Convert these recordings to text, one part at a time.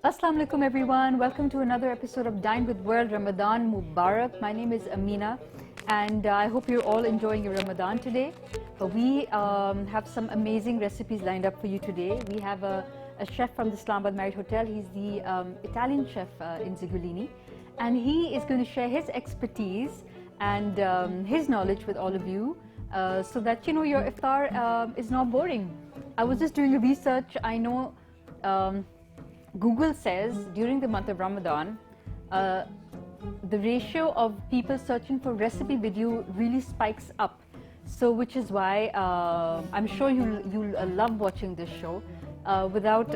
Assalamu alaikum everyone. Welcome to another episode of Dine with World. Ramadan Mubarak. My name is Amina and I hope you're all enjoying your Ramadan today. We have some amazing recipes lined up for you today. We have a chef from the Islamabad Marriott Hotel. He's the Italian chef in Zigulini, and he is going to share his expertise and his knowledge with all of you so that your iftar is not boring. I was just doing a research. I know Google says during the month of Ramadan, the ratio of people searching for recipe video really spikes up. So, which is why I'm sure you'll love watching this show. Without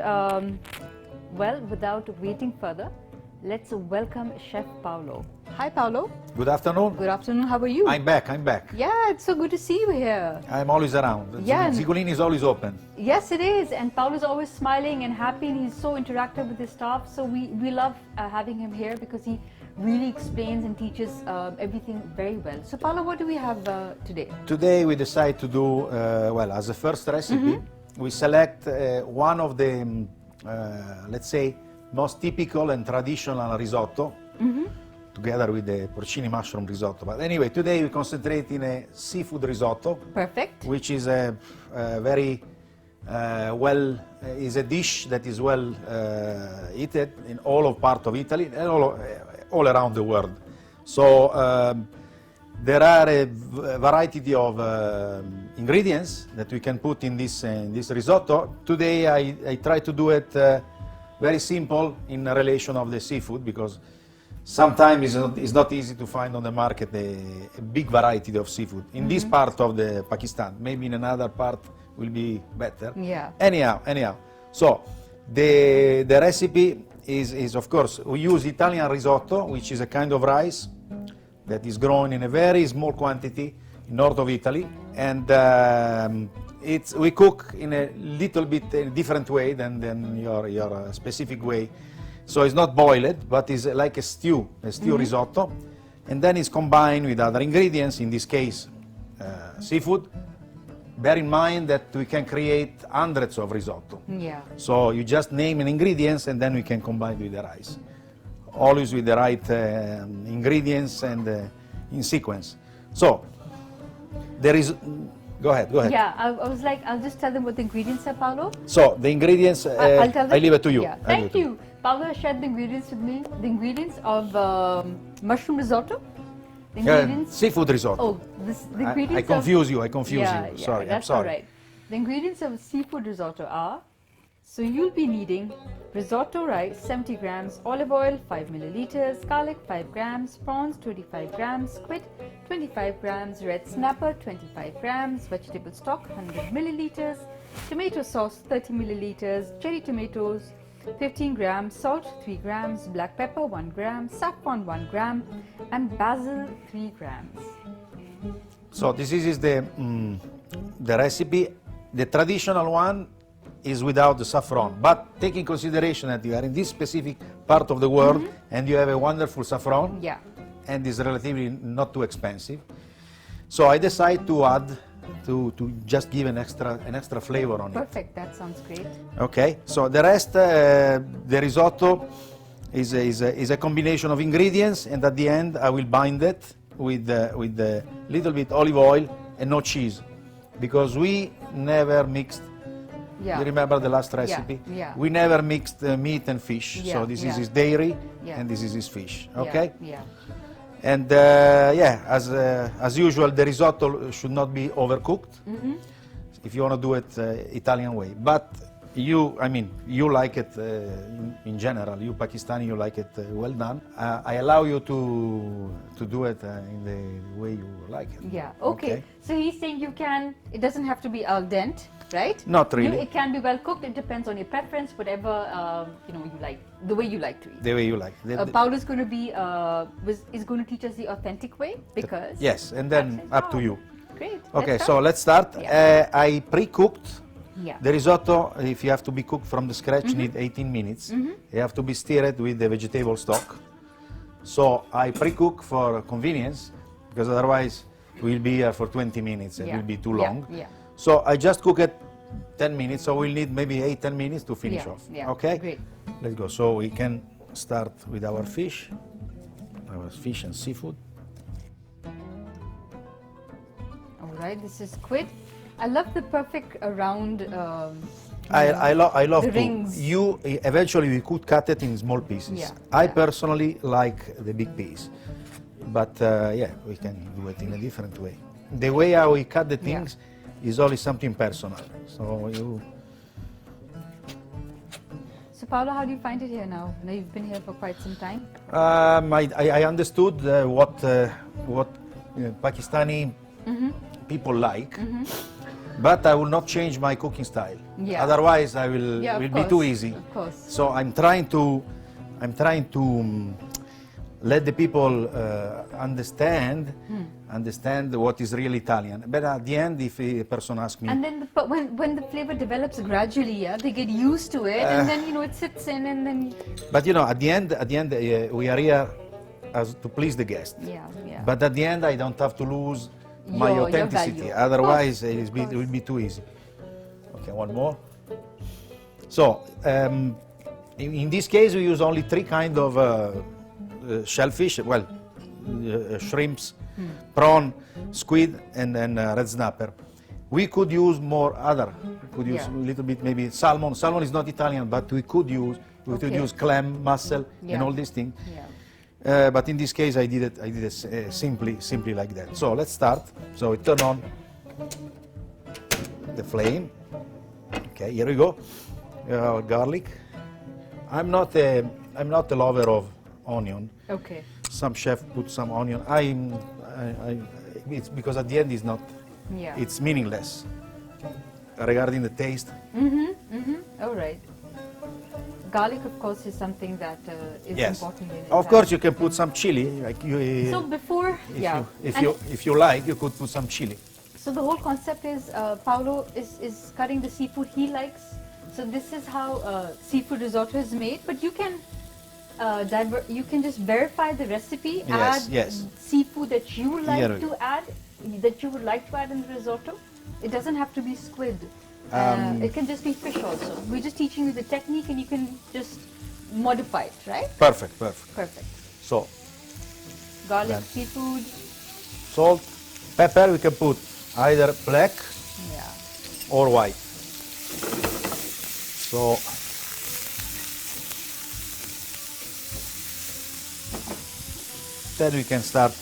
waiting further, let's welcome Chef Paolo. Hi, Paolo. Good afternoon. Good afternoon. How are you? I'm back. Yeah, it's so good to see you here. I'm always around. Yeah. Zigulini is always open. Yes, it is. And Paolo's always smiling and happy, and he's so interactive with his staff. So we love having him here because he really explains and teaches everything very well. So Paolo, what do we have today? Today we decide to do, as a first recipe, we select one of the, let's say, most typical and traditional risotto, together with the porcini mushroom risotto. But anyway, today we concentrate in a seafood risotto. Perfect. Which is a very is a dish that is well eaten in all of part of Italy and all around the world. So there are a variety of ingredients that we can put in this risotto. Today I try to do it very simple in relation of the seafood, because sometimes it's not easy to find on the market a big variety of seafood. In this part of the Pakistan, maybe in another part will be better. Yeah. Anyhow. So the recipe is of course, we use Italian risotto, which is a kind of rice that is grown in a very small quantity in north of Italy, and we cook in a little bit different way than your specific way. So it's not boiled, but it's like a stew risotto, and then it's combined with other ingredients, in this case seafood. Bear in mind that we can create hundreds of risotto. Yeah. So you just name an ingredients and then we can combine with the rice. Always with the right ingredients and in sequence. So there is. Go ahead. Yeah, I was like, I'll just tell them what the ingredients are, Paolo. So the ingredients, I'll tell them. I leave it to you. Yeah. Thank you. Paolo has shared the ingredients with me. The ingredients of mushroom risotto. The ingredients. Seafood risotto. Oh, the ingredients. I confuse you. Yeah, Sorry. That's I'm sorry. All right. The ingredients of seafood risotto are. So you'll be needing risotto rice 70 grams, olive oil 5 milliliters, garlic 5 grams, prawns 25 grams, squid 25 grams, red snapper 25 grams, vegetable stock 100 milliliters, tomato sauce 30 milliliters, cherry tomatoes 15 grams, salt 3 grams, black pepper 1 gram, saffron 1 gram, and basil 3 grams. So this is the recipe. The traditional one is without the saffron, but take in consideration that you are in this specific part of the world and you have a wonderful saffron, and it's relatively not too expensive. So I decided to add to just give an extra flavor on it. Perfect, that sounds great. Okay, so the rest, the risotto is a combination of ingredients, and at the end I will bind it with a little bit olive oil and no cheese, because we never mixed. You remember the last recipe? Yeah. We never mixed meat and fish. So this is his dairy and this is his fish. Okay? Yeah. And as usual, the risotto should not be overcooked if you want to do it Italian way. But you like it in general. You Pakistani, you like it well done. I allow you to do it in the way you like it. Yeah. Okay. So he's saying it doesn't have to be al dente, right? Not really. It can be well cooked. It depends on your preference, whatever you like, the way you like to eat. The way you like. Paolo is going to is going to teach us the authentic way, because. Yes, and then up to you. Great. Okay, so let's start. Yeah. I pre-cooked the risotto. If you have to be cooked from the scratch, need 18 minutes. You have to be stirred with the vegetable stock. So I pre-cook for convenience, because otherwise we'll be here for 20 minutes and it will be too long. So I just cook it 10 minutes, so we'll need maybe 8-10 minutes to finish off. Yeah. Okay? Great. Let's go. So we can start with our fish and seafood. All right, this is squid. I love the perfect round. I love the to. rings. You eventually we could cut it in small pieces. Yeah, I yeah. personally like the big piece, but yeah, we can do it in a different way. The way how we cut the things is always something personal. So you. So Paolo, how do you find it here now? Now you've been here for quite some time. I understood what Pakistani people like, but I will not change my cooking style. Yeah. Otherwise, I will Yeah, of be course, too easy. of course. So I'm trying to let the people understand what is really Italian. But at the end, if a person asks me, And then, but when the flavor develops gradually, yeah, they get used to it, and then it sits in, and then but at the end, we are here to please the guest. yeah. But at the end, I don't have to lose my Your authenticity. value. Otherwise, Of it course. will be too easy. Okay, one more. So, in this case, we use only 3 kind of shellfish. Well, shrimps, prawn, squid, and then red snapper. We could use more other. We could use a little bit maybe salmon. Salmon is not Italian, but we could use clam, mussel, and all these things. Yeah. But in this case, I did it simply like that. So let's start. So we turn on the flame. Okay, here we go. Garlic. I'm not a lover of onion. Okay. Some chef put some onion. It's because at the end Yeah. it's meaningless regarding the taste. All right. Garlic, of course, is something that is Yes. important. Of course, you can put some chili. Like So before, if you like, you could put some chili. So the whole concept is Paolo is cutting the seafood he likes. So this is how seafood risotto is made. But you can you can just verify the recipe, add seafood that you like to add, that you would like to add in the risotto. It doesn't have to be squid. It can just be fish also. We're just teaching you the technique, and you can just modify it, right? Perfect. Perfect. So Garlic, seafood. salt, pepper. We can put either black or white. So then we can start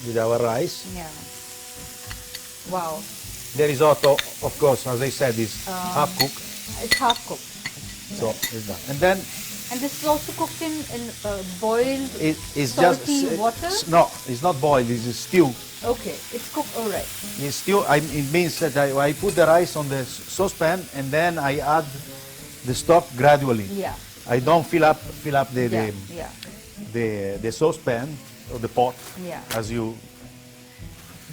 with our rice. Yeah. Wow. The risotto, of course, as I said, is half cooked. It's half cooked. So it's done. And then And this is also cooked in boiled it's salty just water? no, it's not boiled. It's a stew. Okay, it's cooked, all right. It's stew. It means that I put the rice on the saucepan and then I add the stock gradually. Yeah. I don't fill up the saucepan or the pot as you.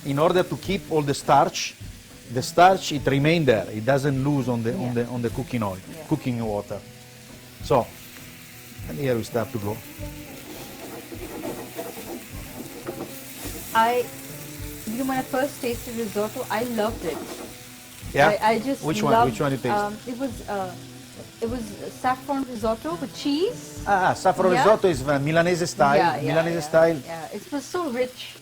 In order to keep all the starch it remains there. It doesn't lose on the cooking oil, cooking water. So, and here we start to go. When I first tasted risotto, I loved it. Yeah. I just Which loved, one? Which one you taste? It was saffron risotto with cheese. Saffron risotto is Milanese style. Style. Yeah, it was so rich,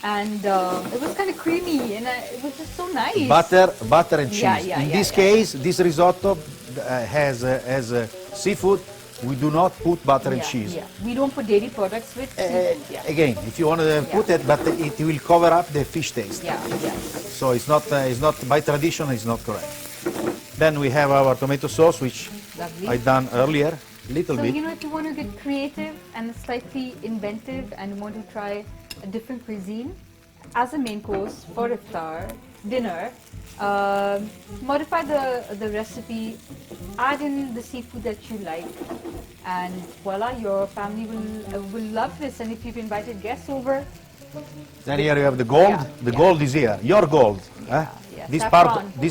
and it was kind of creamy, and it was just so nice. Butter and cheese. In this case, this risotto has seafood. We do not put butter and cheese. Yeah. We don't put dairy products with seafood. Again, if you want to put it, but it will cover up the fish taste. Yeah. So it's not by tradition. It's not correct. Then we have our tomato sauce, which I done earlier, little bit. So if you want to get creative and slightly inventive and want to try a different cuisine as a main course for iftar, dinner, modify the recipe, add in the seafood that you like, and voila, your family will love this. And if you've invited guests over, then here you have the gold. The gold is here. Your gold. This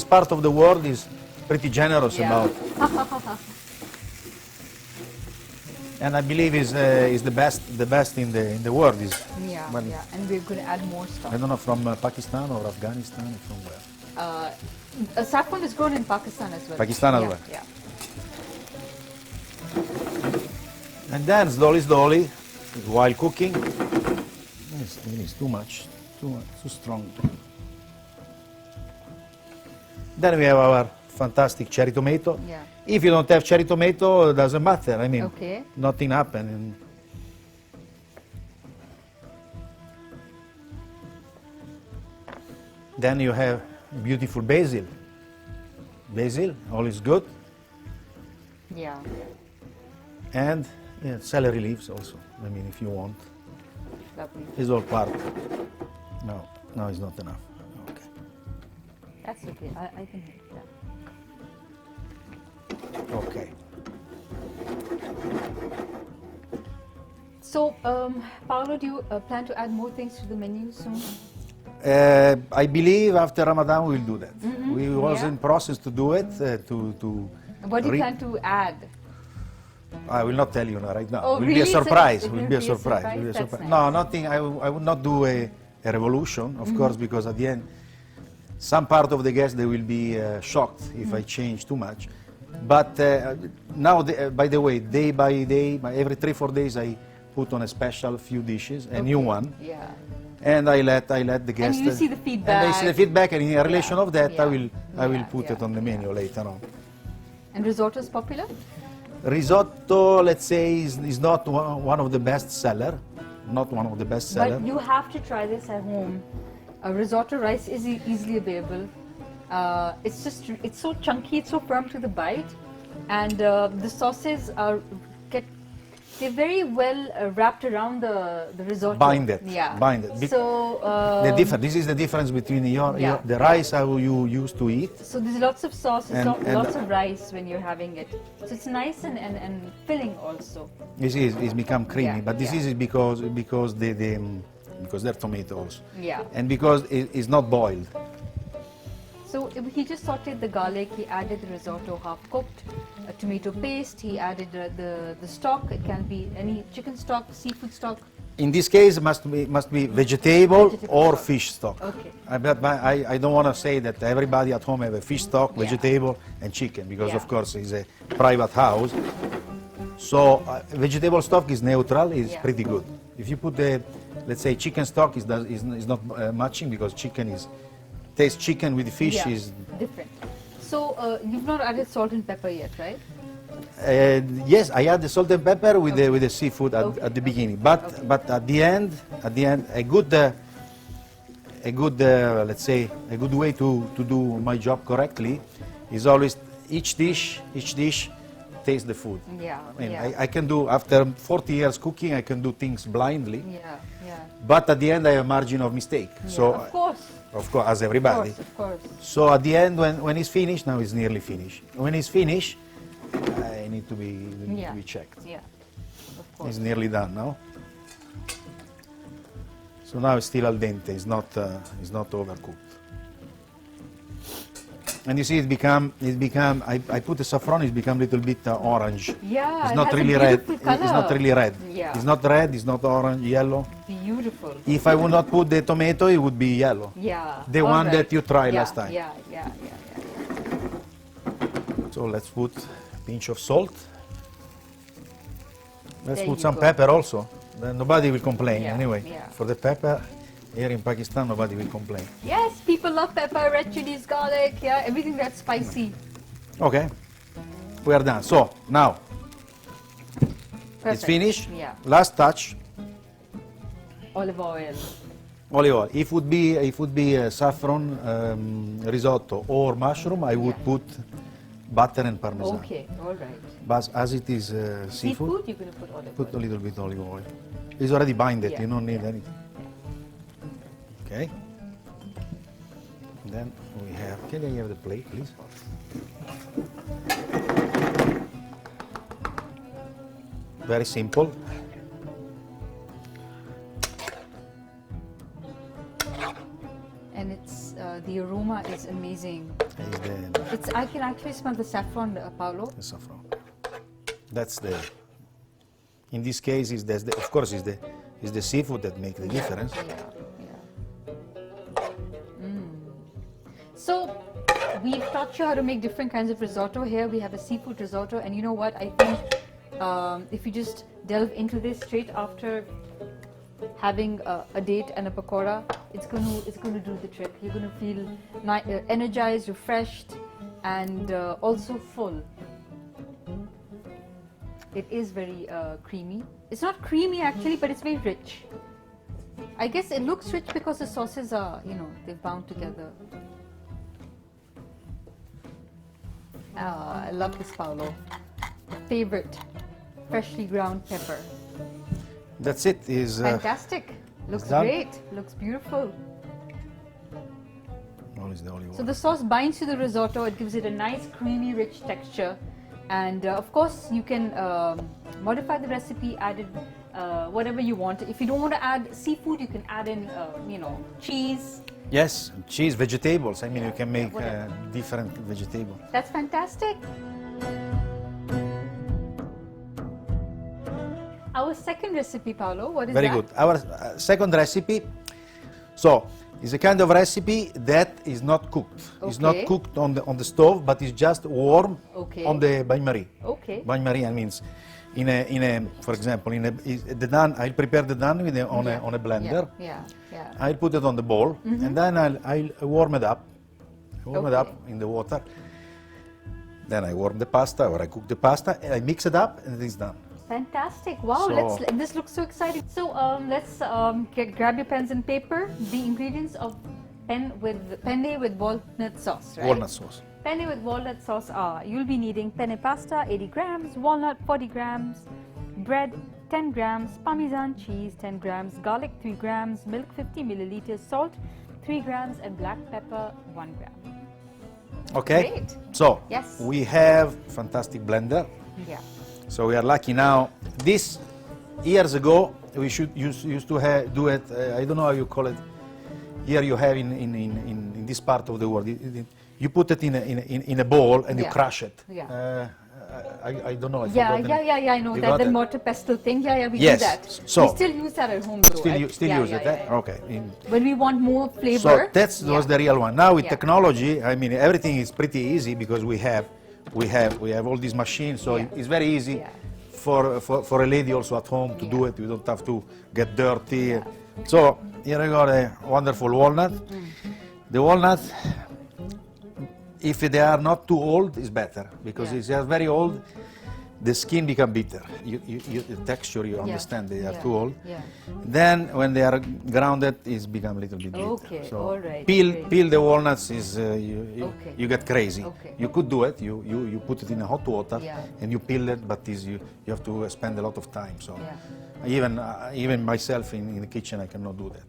part of the world is pretty generous about. And I believe is the best in the world. And we're going to add more stuff. I don't know, from Pakistan or Afghanistan, from where? Saffron is grown in Pakistan as well. Pakistan as well. Yeah. And then slowly, while cooking, it's too much, too strong. Then we have our fantastic cherry tomato. Yeah. If you don't have cherry tomato, it doesn't matter. I mean, Okay. nothing happened. Then you have beautiful basil. Basil, all is good. Yeah. And celery leaves also. I mean, if you want, Lovely. it's all part. No, it's not enough. Okay. That's okay. I can eat that. Okay. So, Paolo, do you plan to add more things to the menu soon? I believe after Ramadan we'll do that. We was Yeah. in process to do it. What do you plan to add? I will not tell you now, right now. Oh, Will really? be a surprise. So Will it'll be a be a surprise. surprise? Will be a That's surprise. nice. No, nothing. I would not do a revolution, of course, because at the end, some part of the guests they will be shocked if I change too much. But now, by the way, day by day, every 3-4 days, I put on a special few dishes, a new one. Yeah. And I let the guests. And you see the feedback. And they see the feedback, and in relation of that, Yeah. I will put Yeah. it on the menu later on. And risotto is popular? Risotto, let's say, is not one of the best seller. Not one of the best seller. But you have to try this at home. Risotto rice is easily available. It's so chunky, it's so firm to the bite, and the sauces they're very well wrapped around the risotto. Binded. Yeah. Binded. So This is the difference between Yeah. the rice how you used to eat. So there's lots of sauce, And- lots of rice when you're having it. So it's nice and filling also. This is become creamy, Yeah, but this yeah. is because they're tomatoes. Yeah. And because it's not boiled. So he just sauteed the garlic, he added the risotto half cooked, a tomato paste, he added the stock, it can be any chicken stock, seafood stock. In this case, must be vegetable or stock. fish stock. Okay. I don't want to say that everybody at home have a fish stock, Yeah. vegetable, and chicken, because Yeah. of course it's a private house. So vegetable stock is neutral, is Yeah. pretty good. If you put let's say chicken stock is not matching, because taste chicken with fish Yeah, is. different. So you've not added salt and pepper yet, right? Yes, I add the salt and pepper with the seafood Okay. at the beginning, but at the end, a good let's say a good way to do my job correctly is always each dish taste the food. Yeah. I mean, yeah. I can do, after 40 years cooking, I can do things blindly, yeah. Yeah. but at the end I have a margin of mistake. So of course. as everybody. Of course. So at the end, when it's finished, now it's nearly finished. When it's finished, I need to be checked. Yeah. Of course. It's nearly done now. So now it's still al dente. It's not overcooked. And you see, it become. I put the saffron. It's become a little bit orange. Yeah, It's it not has a really red. beautiful It's not colour. really red. Yeah. It's not red. It's not orange. Yellow. Beautiful. If I would not put the tomato, it would be yellow. Yeah. The all one right. that you tried Yeah, last time. Yeah. So let's put a pinch of salt. Let's There put you some go. pepper also. Then nobody will complain Yeah, anyway. yeah. For the pepper, here in Pakistan, nobody will complain. Yes, people love pepper, red chilies, garlic, yeah, everything that's spicy. Okay, we are done. So now it's Perfect. finished. Yeah. Last touch, Olive oil. olive oil. If would be saffron risotto or mushroom, I would Yeah. put butter and parmesan. Okay, all right. But as it is seafood, You're going to put olive put a oil. little bit olive oil. It's already binded. Yeah, You don't need yeah. anything. Okay. Then we have. Can I have the plate, please? Very simple. And it's the aroma is amazing. Is I can actually smell the saffron, Paolo. the saffron. That's the. In this case, of course, is the seafood that makes the difference. Yeah. So we've taught you how to make different kinds of risotto. Here we have a seafood risotto, and you know what? I think if you just delve into this straight after having a date and a pakora, it's going to do the trick. You're going to feel energized, refreshed, and also full. It is very creamy. It's not creamy actually, but it's very rich. I guess it looks rich because the sauces are, they've bound together. I love this, Paolo. Favorite, freshly ground pepper. That's it. Is fantastic. Looks done. great. Looks beautiful. Always the only one. So the sauce binds to the risotto. It gives it a nice, creamy, rich texture. And of course, you can modify the recipe, add it whatever you want. If you don't want to add seafood, you can add in, cheese. Yes, cheese, vegetables. I mean, you can make whatever. different vegetables. That's fantastic. Our second recipe, Paolo, what is Very that? good. Our second recipe, so is a kind of recipe that is not cooked. It's not Okay. cooked on the stove, but it's just warm Okay. on the bain-marie. Okay. Bain-marie means for example, the done. I'll prepare the done with on a blender. Yeah. I'll put it on the bowl, and then I'll warm it up. Warm it Okay. up in the water. Then I warm the pasta, or I cook the pasta, and I mix it up, and it's done. Fantastic! Wow, So- this looks so exciting. So let's grab your pens and paper. The ingredients of penne with walnut sauce, right? Walnut sauce. Penne with walnut sauce are: you'll be needing penne pasta 80 grams, walnut 40 grams, bread 10 grams, Parmesan cheese 10 grams, garlic 3 grams, milk 50 milliliters, salt 3 grams, and black pepper 1 gram. Okay. Great. So Yes. we have fantastic blender. Yeah. So we are lucky now. This years ago we used to do it. I don't know how you call it. Here you have in this part of the world. You put it in a bowl and you Yeah. crush it. Yeah. I don't know. I Yeah, forgot the name. I know You that, got the it? mortar pestle thing. Yeah, we Yes, do that. so- we still use that at home though. Still, right? still Yeah, use it, yeah, eh? yeah. Okay. When we want more flavor. So that was the real one. Now with Yeah. technology, I mean, everything is pretty easy because we have all these machines. So Yeah. it's very easy Yeah. for a lady also at home to do Yeah. it. You don't have to get dirty. So here I got a wonderful walnut. The walnut, if they are not too old, is better because Yeah. if they are very old, the skin become bitter. The texture, you understand, they are Yeah. too old. Yeah. Then when they are grounded, it's become a little bit bitter. Okay, So all right, Peel great. the walnuts is Okay. you get crazy. Okay. You could do it. You put it in hot water Yeah. and you peel it, but you have to spend a lot of time. So Yeah. even myself in the kitchen, I cannot do that.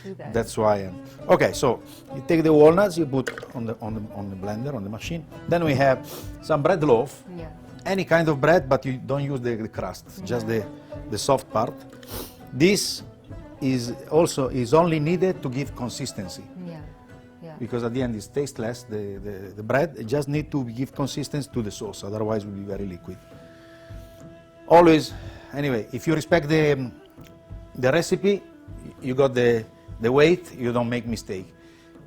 Do that. That's why. Okay, so you take the walnuts, you put on the blender, on the machine. Then we have some bread loaf. Yeah. Any kind of bread, but you don't use the crust, just the soft part. This is only needed to give consistency, Yeah. Yeah. because at the end it's tasteless. The bread it just need to give consistency to the sauce, otherwise it will be very liquid. Always, anyway, if you respect the recipe, you got the weight, you don't make mistake.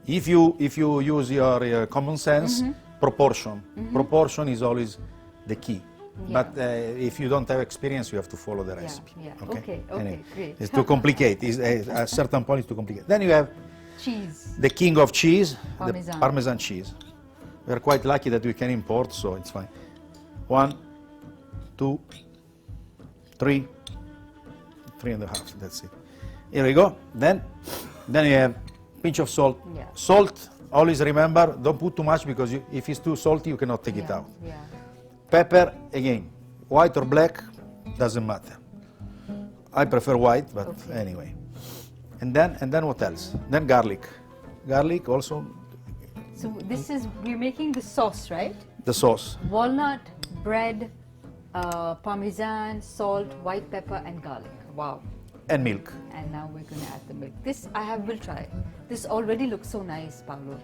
If you use your common sense, proportion is always the key. Yeah. But if you don't have experience, you have to follow the recipe. yeah. Okay, great. It's too complicated. At a certain point, it's too complicated. Then you have Cheese. the king of cheese, Parmesan. the Parmesan cheese. We are quite lucky that we can import, so it's fine. 1, 2, 3, 3.5. That's it. Here we go. Then you have pinch of salt. Yeah. Salt. Always remember, don't put too much because if it's too salty, you cannot take it out. Yeah. Pepper, again, white or black, doesn't matter. I prefer white, but anyway. And then what else? Then garlic. Garlic also, So we're making the sauce, right? the sauce. Walnut, bread, Parmesan, salt, white pepper, and garlic. Wow. And milk. And now we're going to add the milk. This will try. This already looks so nice, Paolo.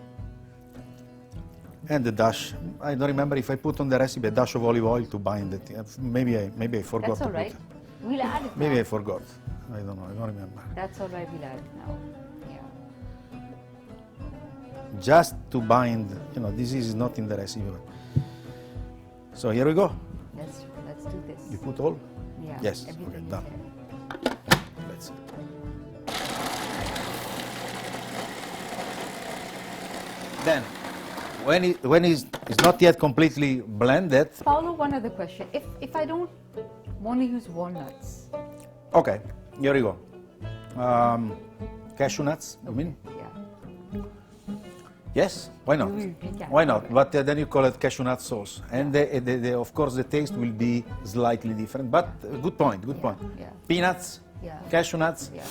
And the dash. I don't remember if I put on the recipe a dash of olive oil to bind it. Maybe I forgot That's to all put right. it. We'll add it Maybe now. I forgot. I don't know. I don't remember. That's all right. We'll add it now. Yeah. Just to bind. This is not in the recipe. So here we go. Let's do this. You put all? Yeah. Yes. Everything Okay, is done. there. Let's see. Then, when it's not yet completely blended, Paolo, one other question. If I don't want to use walnuts, okay, here we go. Cashew nuts, you mean? yeah. Yes, why not? We can. Why not? But then you call it cashew nut sauce, and of course the taste will be slightly different. But good point, good point. Yeah. Peanuts, Yeah. cashew nuts, Yeah.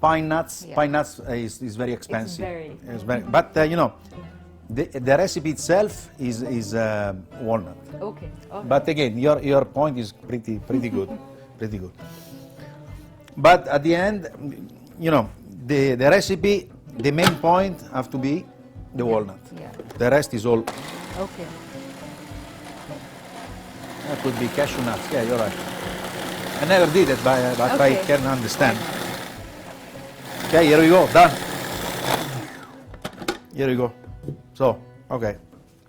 pine nuts. Yeah. Pine nuts is very expensive. very- But you know, the recipe itself is walnut. Okay. All right. But again, your point is pretty good, pretty good. But at the end, you know, the recipe, the main point have to be the walnut. Yeah. The rest is all. Okay. That could be cashew nuts. Yeah, you're right. I never did it, but I Okay. can understand. Okay, here we go. Done. Here we go. So, okay.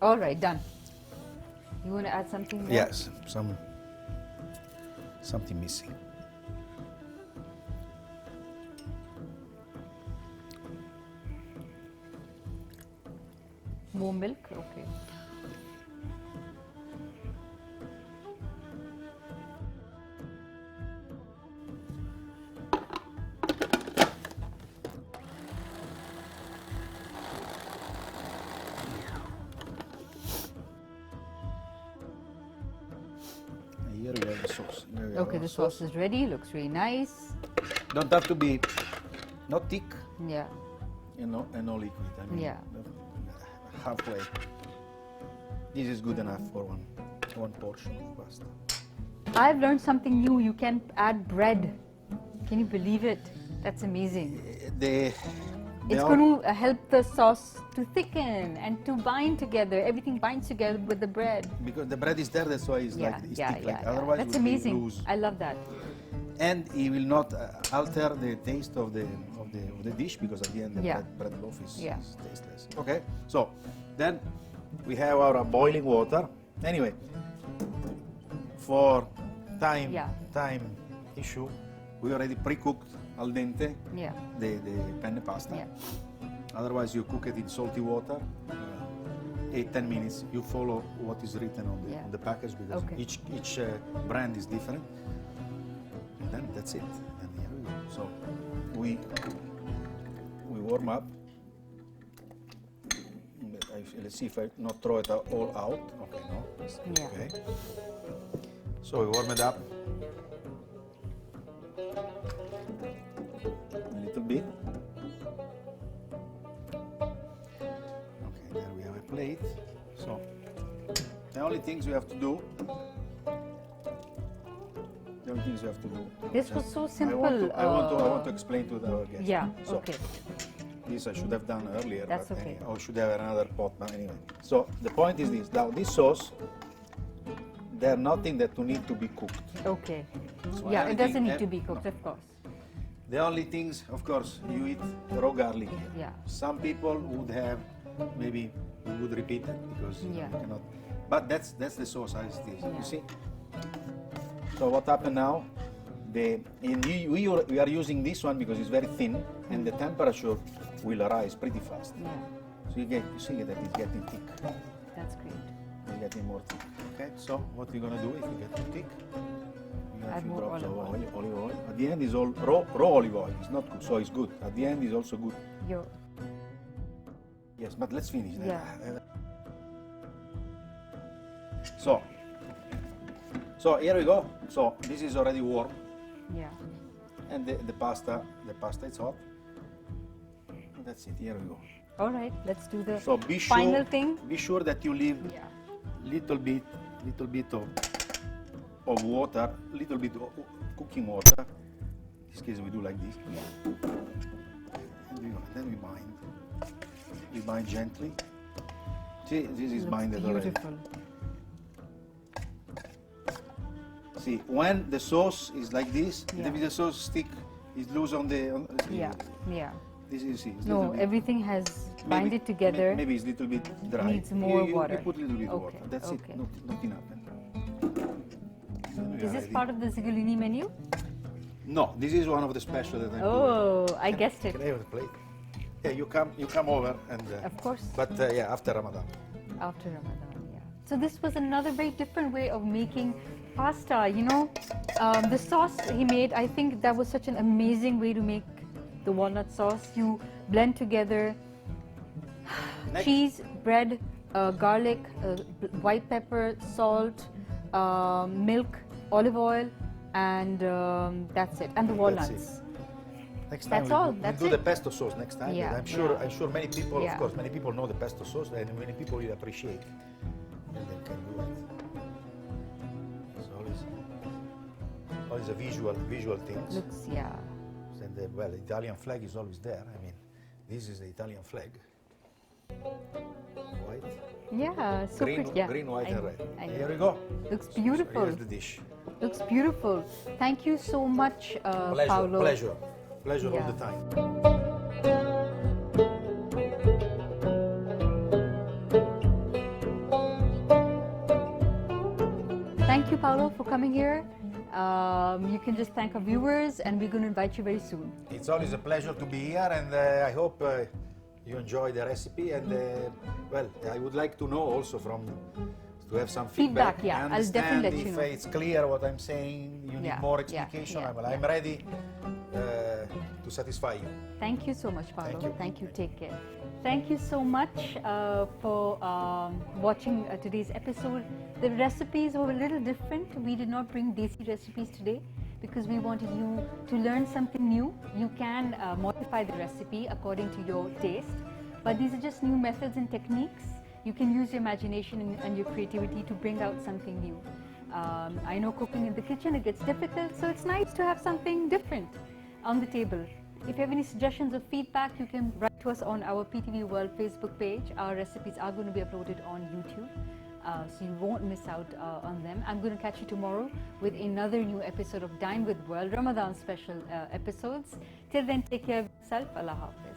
All right. Done. You want to add something more? Yes, something missing. More milk? Okay. Here we have the sauce. Here we have Okay, our the sauce is ready. Looks really nice. Don't have to be not thick, Yeah. you know, and no liquid. I mean, Yeah. halfway. This is good enough for one portion of pasta. I've learned something new. You can add bread. Can you believe it? That's amazing. It's They going to help the sauce to thicken and to bind together. Everything binds together with the bread. because the bread is there, that's why it's like it's thick. Like otherwise, That's it would be amazing. loose. I love that. And it will not alter the taste of the dish because at the end the Yeah. bread loaf is Yeah. tasteless. Okay, so then we have our boiling water. Anyway, for time Yeah. issue, we already pre-cooked al dente Yeah. the penne pasta. Yeah. Otherwise, you cook it in salty water, 8-10 minutes. You follow what is written on Yeah. the package because Okay. each brand is different. And then that's it. And here we go. So we warm up. Let's see if I not throw it all out. Okay, no. Yeah. Okay. So we warm it up a little bit. Okay, there we have a plate. So the only things we have to do. The only things we have to do. This was so simple. I want to explain to our guests. Yeah. So, Okay. this I should have done earlier. That's but okay. I should have another pot, but anyway. So the point is this: now this sauce, there's nothing that need to be cooked. Okay. So Yeah, it doesn't everything- need to be cooked, of course. The only things, of course, you eat raw garlic here. Yeah. Some people would have, maybe we would repeat it because Yeah. you cannot. But that's the sauce as it is. Yeah. You see. So what happened now? We are using this one because it's very thin and the temperature will rise pretty fast. Yeah. So you see that it's getting thick. That's great. It's getting more thick. Okay. So what we're gonna do if you get too thick? You have Add few more drops of olive olive oil. At the end is all raw olive oil. It's not cooked, so it's good. At the end is also good. Your Yes, but let's finish. Yeah. So here we go. So this is already warm, yeah. and the pasta is hot. That's it. Here we go. All right. Let's do the So be sure. final thing. Be sure that you leave Yeah. little bit of water, little bit of cooking water. In this case, we do like this. Yeah. Then we bind. We bind gently. See, this is Looks binded already. beautiful. See, when the sauce is like this, Yeah. the sauce stick is loose on the. Yeah. Yeah. This is see. It's No, little bit- everything has binded together. Maybe it's a little bit dry. Needs more you water. put a little bit of Okay, water. That's okay. it. Nothing happened. we Is are this ready. part of the Zigulini menu? No, this is one of the special that I'm doing. Oh, I guessed it. Can I have the plate? Yeah, you come over and. Of course. But yeah, after Ramadan. After Ramadan, yeah. So this was another very different way of making pasta. You know, the sauce he made, I think that was such an amazing way to make the walnut sauce. You blend together Next. cheese, bread, garlic, white pepper, salt, milk, olive oil, and that's it. And the walnuts. That's it. Next time That's all. we'll That's do the it. pesto sauce next time. Yeah, But I'm yeah. sure many people, Yeah. of course, many people know the pesto sauce and many people will appreciate it. And they can do it. It's always a visual things. Looks, yeah. And the Italian flag is always there. I mean, this is the Italian flag. White, Yeah, so green, pretty. Yeah. green, white, I and know, red. I know. Here we go. Looks So beautiful. here's the dish. Looks beautiful. Thank you so much, Pleasure, Paolo. pleasure all Yeah. the time. Thank you, Paolo, for coming here. You can just thank our viewers, and we're going to invite you very soon. It's always a pleasure to be here, and I hope you enjoy the recipe. And well, I would like to know also to have some feedback. Feedback, yeah, I I'll understand definitely let you if know. it's clear what I'm saying. You need Yeah, more yeah, explanation. yeah, Well, I'm yeah. ready to satisfy you. Thank you so much, Paolo. Thank you. Take care. Thank you so much for watching today's episode. The recipes were a little different. We did not bring desi recipes today because we wanted you to learn something new. You can modify the recipe according to your taste, but these are just new methods and techniques. You can use your imagination and your creativity to bring out something new. I know cooking in the kitchen, it gets difficult, so it's nice to have something different on the table. If you have any suggestions or feedback, you can write to us on our PTV World Facebook page. Our recipes are going to be uploaded on YouTube, so you won't miss out on them. I'm going to catch you tomorrow with another new episode of Dine with World, Ramadan special episodes. Till then, take care of yourself. Allah Hafiz.